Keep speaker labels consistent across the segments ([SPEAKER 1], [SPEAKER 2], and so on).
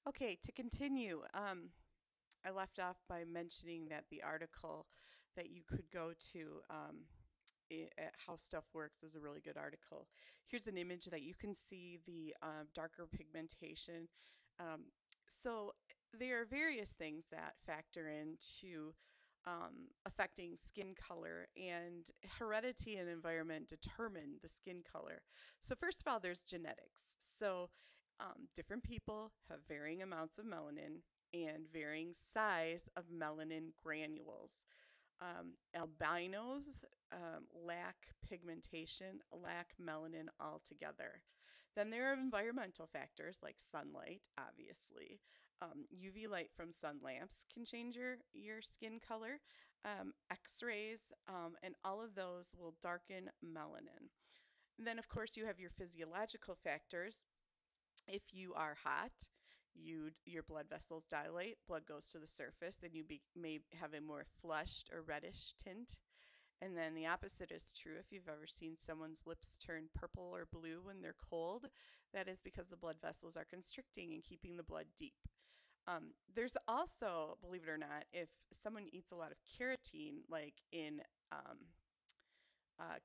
[SPEAKER 1] Okay, to continue, I left off by mentioning that the article that you could go to at How Stuff Works is a really good article. Here's an image that you can see the darker pigmentation. Um, so there are various things that factor into affecting skin color, and heredity and environment determine the skin color. So first of all, there's genetics. So different people have varying amounts of melanin and varying size of melanin granules. Albinos lack pigmentation, lack melanin altogether. Then there are environmental factors like sunlight, obviously. UV light from sun lamps can change your skin color. X-rays, and all of those will darken melanin. And then, of course, you have your physiological factors. If you are hot, your blood vessels dilate, blood goes to the surface, and may have a more flushed or reddish tint. And then the opposite is true. If you've ever seen someone's lips turn purple or blue when they're cold, that is because the blood vessels are constricting and keeping the blood deep. There's also, believe it or not, if someone eats a lot of carotene, like in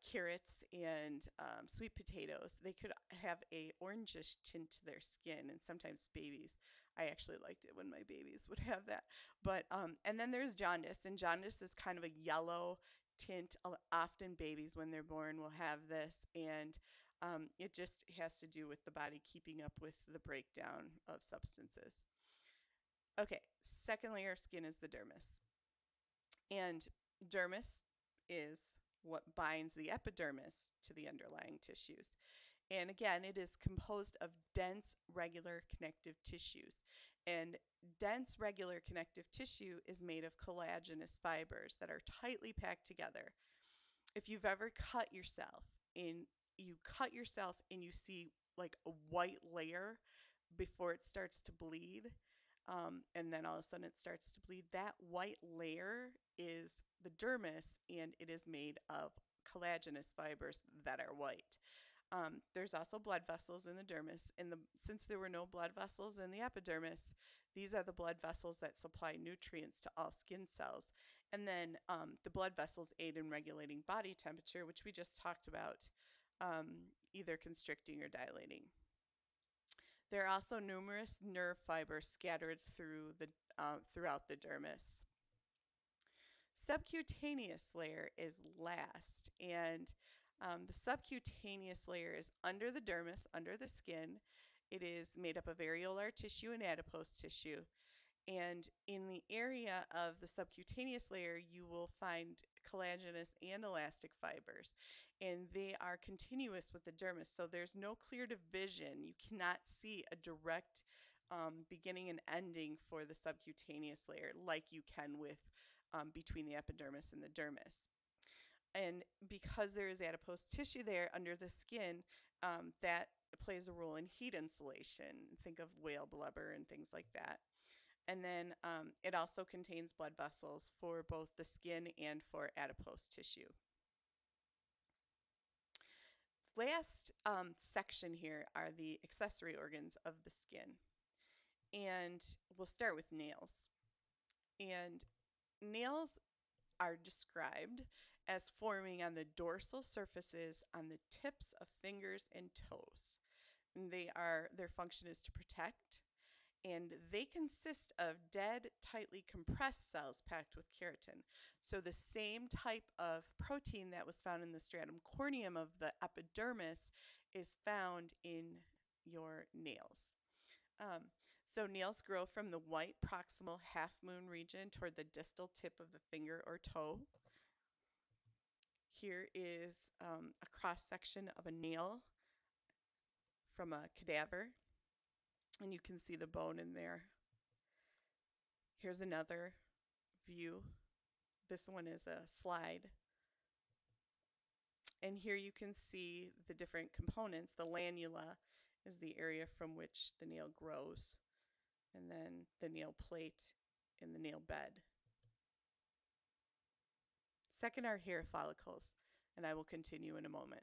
[SPEAKER 1] carrots and sweet potatoes, they could have a orangish tint to their skin, and sometimes babies. I actually liked it when my babies would have that. But and then there's jaundice, and jaundice is kind of a yellow tint. Often babies, when they're born, will have this, and it just has to do with the body keeping up with the breakdown of substances. Okay, second layer of skin is the dermis. And dermis is what binds the epidermis to the underlying tissues. And again, it is composed of dense, regular connective tissues. And dense, regular connective tissue is made of collagenous fibers that are tightly packed together. If you've ever cut yourself you cut yourself and you see like a white layer before it starts to bleed, and then all of a sudden it starts to bleed, that white layer is the dermis, and it is made of collagenous fibers that are white. There's also blood vessels in the dermis, and since there were no blood vessels in the epidermis, these are the blood vessels that supply nutrients to all skin cells. And then the blood vessels aid in regulating body temperature, which we just talked about, either constricting or dilating. There are also numerous nerve fibers scattered throughout the dermis. Subcutaneous layer is last, and the subcutaneous layer is under the dermis, under the skin. It is made up of areolar tissue and adipose tissue. And in the area of the subcutaneous layer, you will find collagenous and elastic fibers, and they are continuous with the dermis. So there's no clear division. You cannot see a direct beginning and ending for the subcutaneous layer like you can with between the epidermis and the dermis. And because there is adipose tissue there under the skin, that plays a role in heat insulation. Think of whale blubber and things like that. And then it also contains blood vessels for both the skin and for adipose tissue. Last section here are the accessory organs of the skin. And we'll start with nails. And nails are described as forming on the dorsal surfaces on the tips of fingers and toes. And their function is to protect, and they consist of dead, tightly compressed cells packed with keratin. So the same type of protein that was found in the stratum corneum of the epidermis is found in your nails. So nails grow from the white proximal half moon region toward the distal tip of the finger or toe. Here is a cross section of a nail from a cadaver, and you can see the bone in there. Here's another view. This one is a slide. And here you can see the different components. The lanula is the area from which the nail grows, and then the nail plate in the nail bed. Second are hair follicles, and I will continue in a moment.